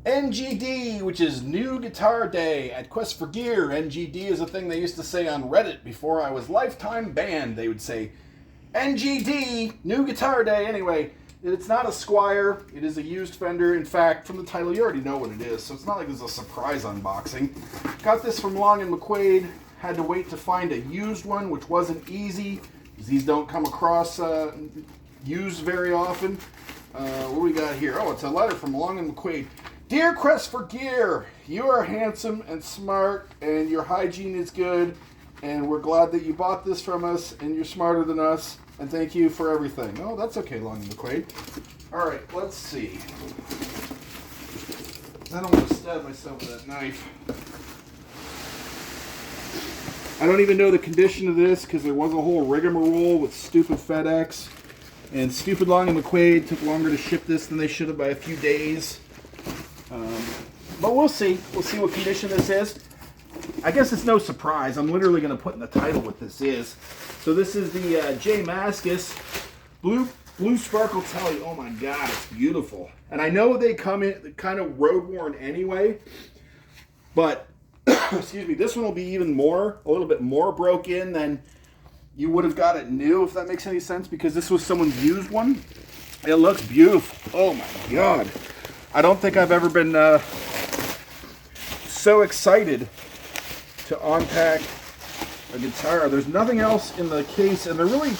NGD, which is New Guitar Day at Quest for Gear. NGD is a thing they used to say on Reddit before I was lifetime banned. They would say, NGD, New Guitar Day. Anyway, it's not a Squire. It is a used Fender. In fact, from the title, you already know what it is, so it's not like it's a surprise unboxing. Got this from Long & McQuade. Had to wait to find a used one, which wasn't easy, because these don't come across used very often. What do we got here? Oh, it's a letter from Long & McQuade. Dear Quest for Gear, you are handsome and smart, and your hygiene is good, and we're glad that you bought this from us, and you're smarter than us, and thank you for everything. Oh, that's okay, Long & McQuade. All right, let's see. I don't want to stab myself with that knife. I don't even know the condition of this, because there was a whole rigmarole with stupid FedEx, and stupid Long & McQuade took longer to ship this than they should have by a few days. But we'll see. We'll see what condition this is. I guess it's no surprise. I'm literally going to put in the title what this is. So this is the J Mascis Blue Sparkle Tele. Oh my God, it's beautiful. And I know they come in kind of road worn anyway, but excuse me, this one will be even more, a little bit more broke in than you would have got it new, if that makes any sense, because this was someone's used one. It looks beautiful. Oh my God. I don't think I've ever been so excited to unpack a guitar. There's nothing else in the case, and they're really,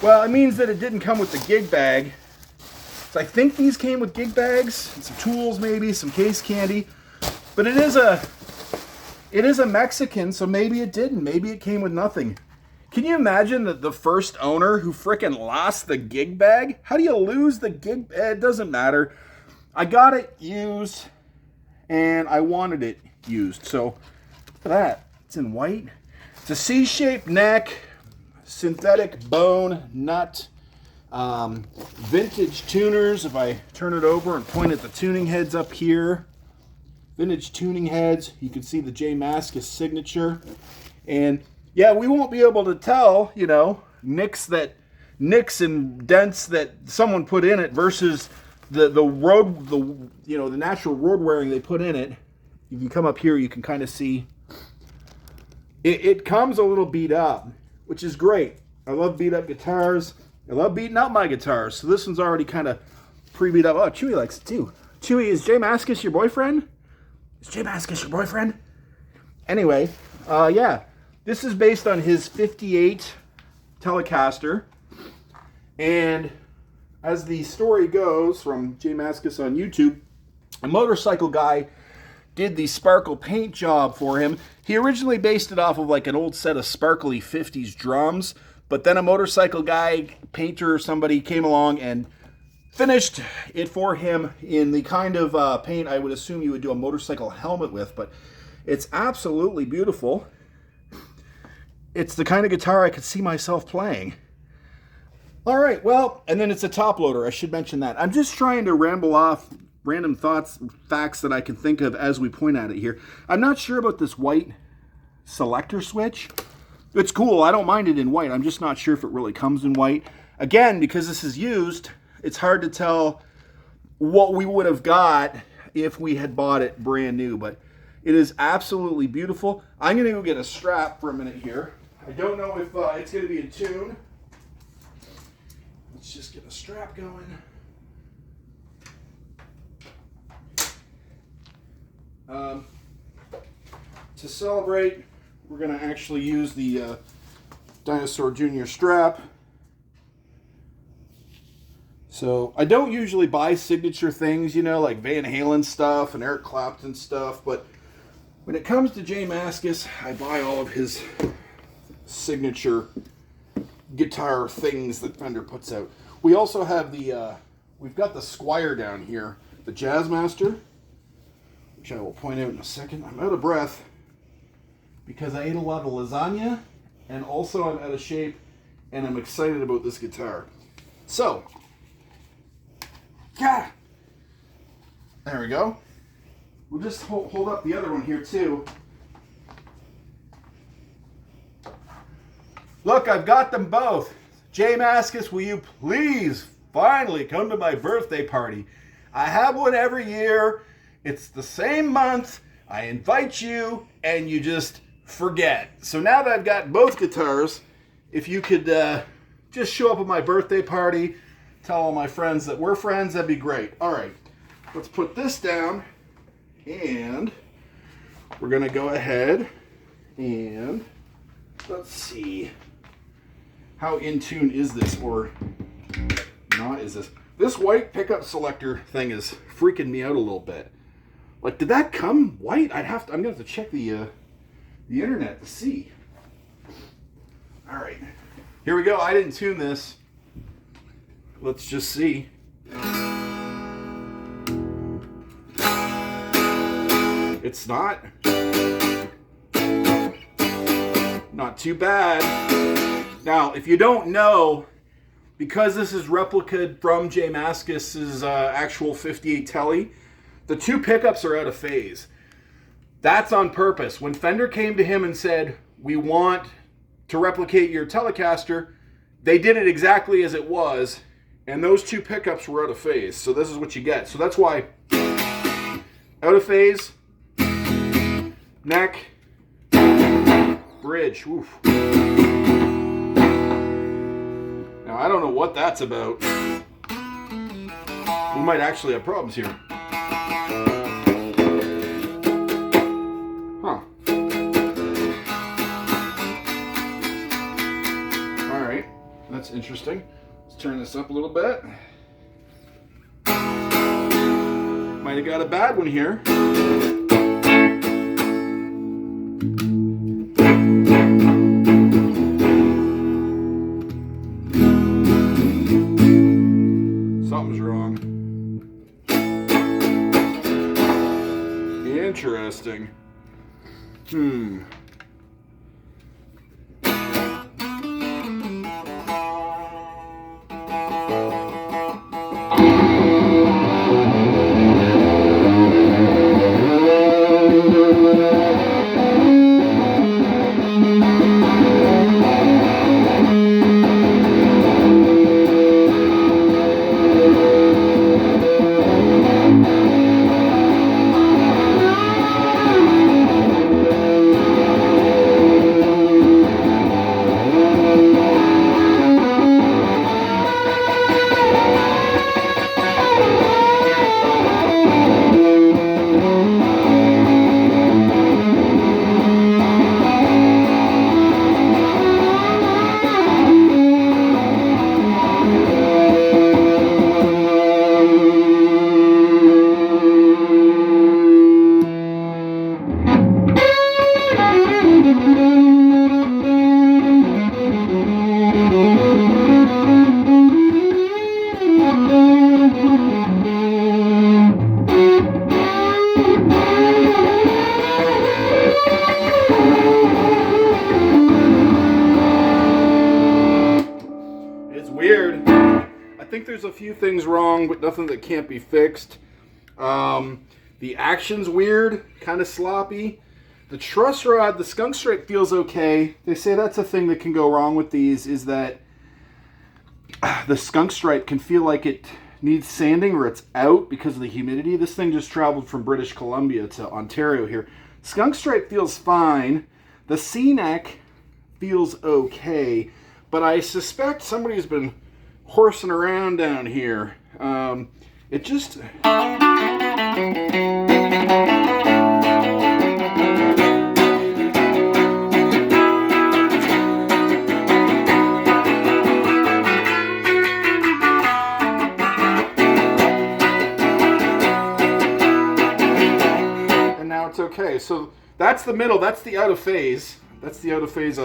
well, it means that it didn't come with the gig bag. So I think these came with gig bags, and some tools maybe, some case candy, but it is a Mexican, so maybe it didn't. Maybe it came with nothing. Can you imagine that the first owner who frickin' lost the gig bag? How do you lose the gig bag? It doesn't matter. I got it used, and I wanted it used. So, look at that. It's in white. It's a C-shaped neck, synthetic bone nut, vintage tuners. If I turn it over and point at the tuning heads up here, vintage tuning heads. You can see the J Mascis signature. And, yeah, we won't be able to tell, you know, nicks and dents that someone put in it versus the natural road wearing they put in it. If you come up here, you can kind of see it comes a little beat up, which is great. I love beat up guitars. I love beating up my guitars. So this one's already kind of pre-beat up. Oh, Chewy likes it too. Chewy, is J Mascis your boyfriend? Is J Mascis your boyfriend? Anyway, yeah, this is based on his 58 Telecaster, and as the story goes from J Mascis on YouTube, a motorcycle guy did the sparkle paint job for him. He originally based it off of like an old set of sparkly 50s drums, but then a motorcycle guy, painter or somebody came along and finished it for him in the kind of paint I would assume you would do a motorcycle helmet with, but it's absolutely beautiful. It's the kind of guitar I could see myself playing. All right, well, and then it's a top loader. I should mention that. I'm just trying to ramble off random thoughts, facts that I can think of as we point at it here. I'm not sure about this white selector switch. It's cool. I don't mind it in white. I'm just not sure if it really comes in white. Again, because this is used, it's hard to tell what we would have got if we had bought it brand new, but it is absolutely beautiful. I'm going to go get a strap for a minute here. I don't know if it's going to be in tune. Let's just get a strap going. To celebrate, we're going to actually use the Dinosaur Jr. strap. So I don't usually buy signature things, you know, like Van Halen stuff and Eric Clapton stuff, but when it comes to J Mascis, I buy all of his signature guitar things that Fender puts out. We also have we've got the Squire down here, the Jazzmaster, which I will point out in a second. I'm out of breath because I ate a lot of lasagna, and also I'm out of shape, and I'm excited about this guitar. So, yeah, there we go. We'll just hold up the other one here too. Look, I've got them both. J Mascis, will you please finally come to my birthday party? I have one every year, It's the same month. I invite you, and you just forget. So now that I've got both guitars, if you could just show up at my birthday party, tell all my friends that we're friends, that'd be great. All right, let's put this down, and we're going to go ahead and let's see. How in tune is this, or not is this? This white pickup selector thing is freaking me out a little bit. Like, did that come white? I'm gonna have to check the internet to see. All right, here we go. I didn't tune this. Let's just see. It's not too bad. Now, if you don't know, because this is replicated from J Mascis's actual 58 Tele, the two pickups are out of phase. That's on purpose. When Fender came to him and said, we want to replicate your Telecaster, they did it exactly as it was, and those two pickups were out of phase. So this is what you get. So that's why out of phase, neck, bridge. Oof. Now, I don't know what that's about. We might actually have problems here. Huh. All right. That's interesting. Let's turn this up a little bit. Might have got a bad one here. Something's wrong. Interesting. There's a few things wrong, but nothing that can't be fixed. The action's weird, kind of sloppy. The truss rod, the skunk stripe feels okay. They say that's a thing that can go wrong with these, is that the skunk stripe can feel like it needs sanding or it's out because of the humidity. This thing just traveled from British Columbia to Ontario here. Skunk stripe feels fine. The C-neck feels okay, but I suspect somebody's been horsing around down here. It just... And now it's okay. So that's the middle, that's the out of phase. That's the out of phase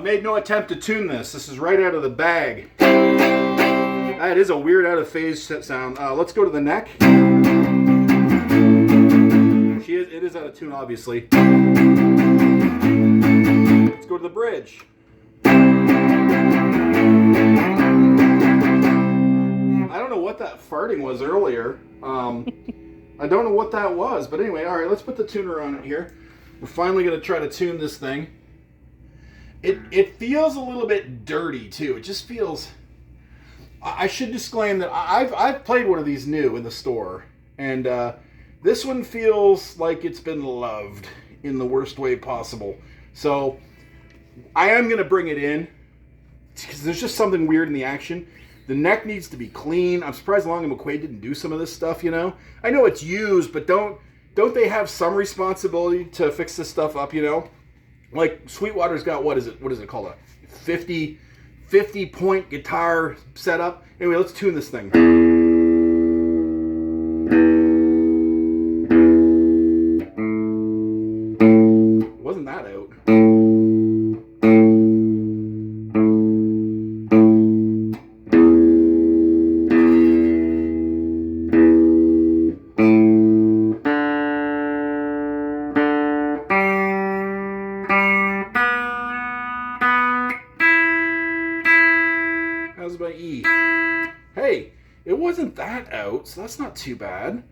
made no attempt to tune this. This is right out of the bag. That is a weird out of phase sound. Let's go to the neck. It is out of tune, obviously. Let's go to the bridge. I don't recording was earlier. I don't know what that was, but anyway, all right, let's put the tuner on it here. We're finally going to try to tune this thing. It feels a little bit dirty, too. It just feels... I should disclaim that I've played one of these new in the store, and this one feels like it's been loved in the worst way possible. So I am going to bring it in, because there's just something weird in the action. The neck needs to be clean. I'm surprised Long & McQuaid didn't do some of this stuff, you know? I know it's used, but don't they have some responsibility to fix this stuff up, you know? Like, Sweetwater's got, what is it called? A 50-point guitar setup. Anyway, let's tune this thing. Wasn't that out? How's my E? Hey, it wasn't that out, so that's not too bad.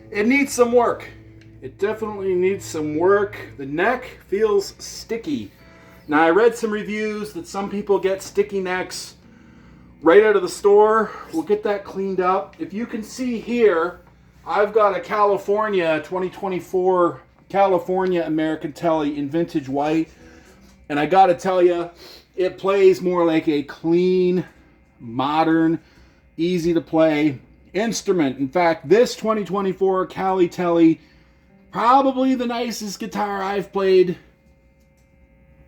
It needs some work. It definitely needs some work. The neck feels sticky. Now, I read some reviews that some people get sticky necks right out of the store. We'll get that cleaned up. If you can see here, I've got a California 2024 California American Tele in vintage white. And I gotta tell you, it plays more like a clean, modern, easy to play instrument. In fact, this 2024 Cali Tele, probably the nicest guitar I've played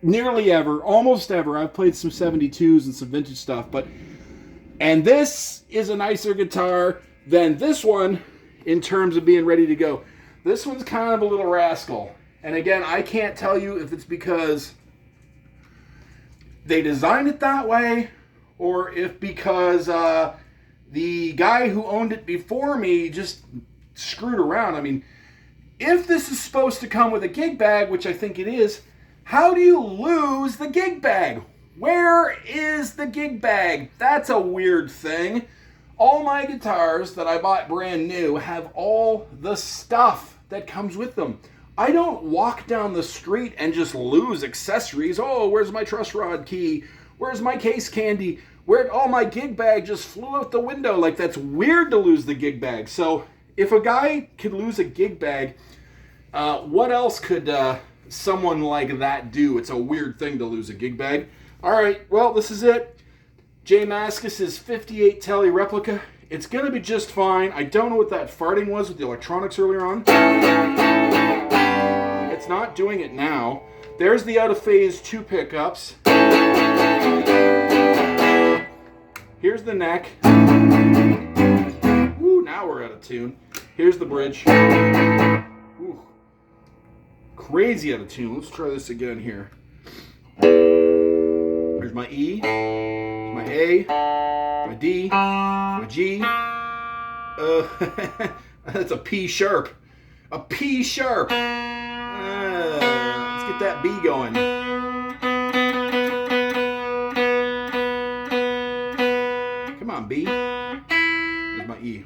nearly ever, almost ever. I've played some 72s and some vintage stuff, and this is a nicer guitar than this one in terms of being ready to go. This one's kind of a little rascal. And again, I can't tell you if it's because they designed it that way or if because the guy who owned it before me just screwed around. I mean, if this is supposed to come with a gig bag, which I think it is, how do you lose the gig bag? Where is the gig bag? That's a weird thing. All my guitars that I bought brand new have all the stuff that comes with them. I don't walk down the street and just lose accessories. Oh, where's my truss rod key? Where's my case candy? Oh, my gig bag just flew out the window. Like, that's weird to lose the gig bag. So if a guy could lose a gig bag, what else could someone like that do? It's a weird thing to lose a gig bag. All right, well, this is it. J Mascis' 58 Tele replica. It's going to be just fine. I don't know what that farting was with the electronics earlier on. It's not doing it now. There's the out of phase 2 pickups. Here's the neck. Ooh, now we're out of tune. Here's the bridge. Ooh, crazy out of tune. Let's try this again here. There's my E, my A, my D, my G. That's a P sharp. A P sharp. Let's get that B going. Come on, B. There's my E.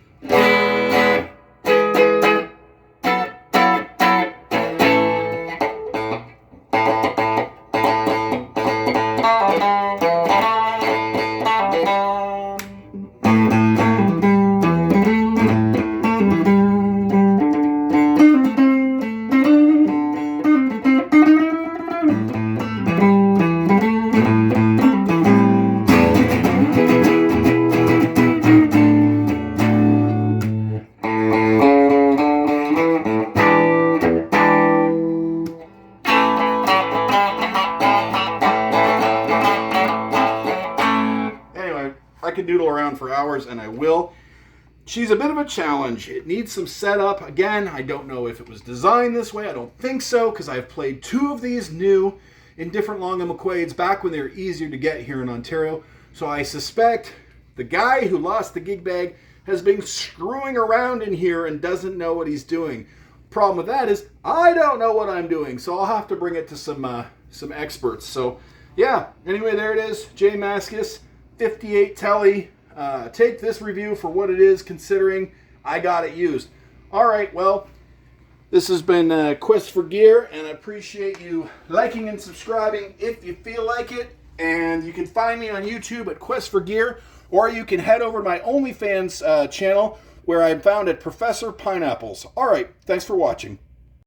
I could doodle around for hours, and I will. She's a bit of a challenge. It needs some setup. Again, I don't know if it was designed this way. I don't think so, because I've played 2 of these new in different Long & McQuades back when they were easier to get here in Ontario. So I suspect the guy who lost the gig bag has been screwing around in here and doesn't know what he's doing. Problem with that is I don't know what I'm doing, so I'll have to bring it to some experts. So yeah, anyway, there it is. J Mascis 58 Tele. Take this review for what it is, considering I got it used. All right, well, this has been Quest for Gear, and I appreciate you liking and subscribing if you feel like it. And you can find me on YouTube at Quest for Gear, or you can head over to my OnlyFans channel, where I'm found at Professor Pineapples. All right, thanks for watching.